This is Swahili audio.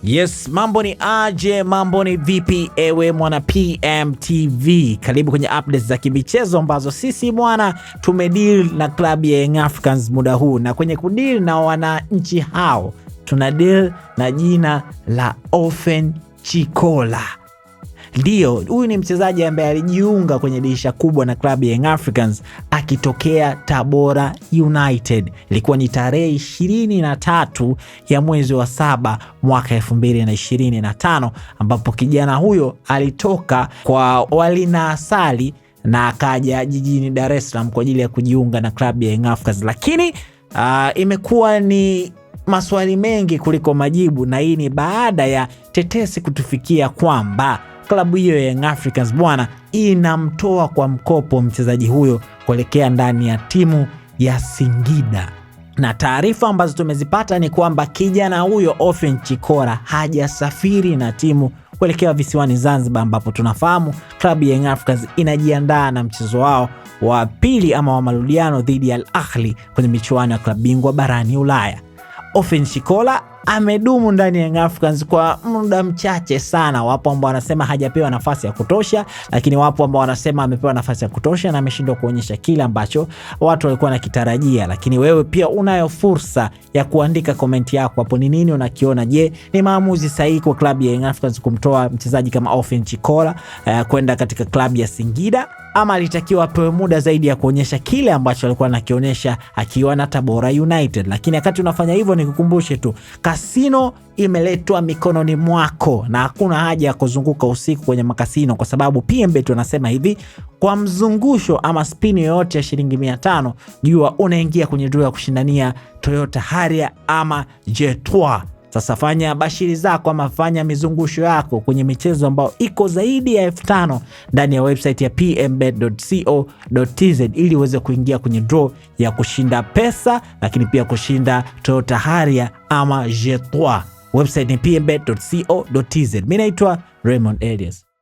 Yes, mambo ni aje, mambo ni vipi ewe mwana PMTV. Karibu kwenye updates za kimichezo ambazo sisi mwana tumedeal na klabu ya Young Africans muda huu, na kwenye kudeal na wananchi hao tuna deal na jina la Ofen Chikola. Ndio, huyu ni mchezaji ambaye alijiunga kwenye dirisha kubwa na klabu ya Young Africans akitokea Tabora United. Ilikuwa ni tarehe 23 ya mwezi wa 7 mwaka 2025, ambapo kijana huyo alitoka kwa Walina Asali na akaja jijini Dar es Salaam kwa ajili ya kujiunga na klabu ya Young Africans. Lakini imekuwa ni maswali mengi kuliko majibu, na hii ni baada ya tetesi kutufikia kwamba klabu hiyo ya Young Africans bwana inamtoa kwa mkopo mchezaji huyo kuelekea ndani ya timu ya Singida. Na taarifa ambazo tumezipata ni kwamba kijana huyo Ofen Chikola hajasafiri na timu kuelekea visiwani Zanzibar, ambapo tunafahamu klabu ya Young Africans inajiandaa na mchezo wao wa pili ama wa marudiano dhidi ya Al Ahly kwenye michuano ya klabu bingwa barani Ulaya. Ofen Chikola amedumu ndani ya Young Africans kwa muda mchache sana. Wapo ambao wanasema hajapewa nafasi ya kutosha, lakini wapo ambao wanasema amepewa nafasi ya kutosha na ameshindwa kuonyesha kile ambacho watu walikuwa wanakitarajia. Lakini wewe pia unayo fursa ya kuandika komenti yako hapo. Ni nini unakiona? Je, ni maamuzi sahihi kwa klabu ya Young Africans kumtoa mchezaji kama Ofen Chikola kwenda katika klabu ya Singida, ama alitakiwa apewe muda zaidi ya kuonyesha kile ambacho alikuwa anakionyesha akiwa na Tabora United? Lakini wakati unafanya hivyo, nikukumbushe tu, kasino imeletwa mikononi mwako na hakuna haja ya kuzunguka usiku kwenye makasino, kwa sababu PMBet wanasema hivi: kwa mzungusho ama spin yoyote ya shilingi 500 jua unaingia kwenye draw ya kushindania Toyota Harrier ama J3. Sasa fanya bashiri zako ama fanya mizungusho yako kwenye michezo ambayo iko zaidi ya 5000 ndani ya website ya pmbet.co.tz ili uweze kuingia kwenye draw ya kushinda pesa, lakini pia kushinda Toyota Harrier ama J3. Website ni pmbet.co.tz. Mimi naitwa Raymond Elias.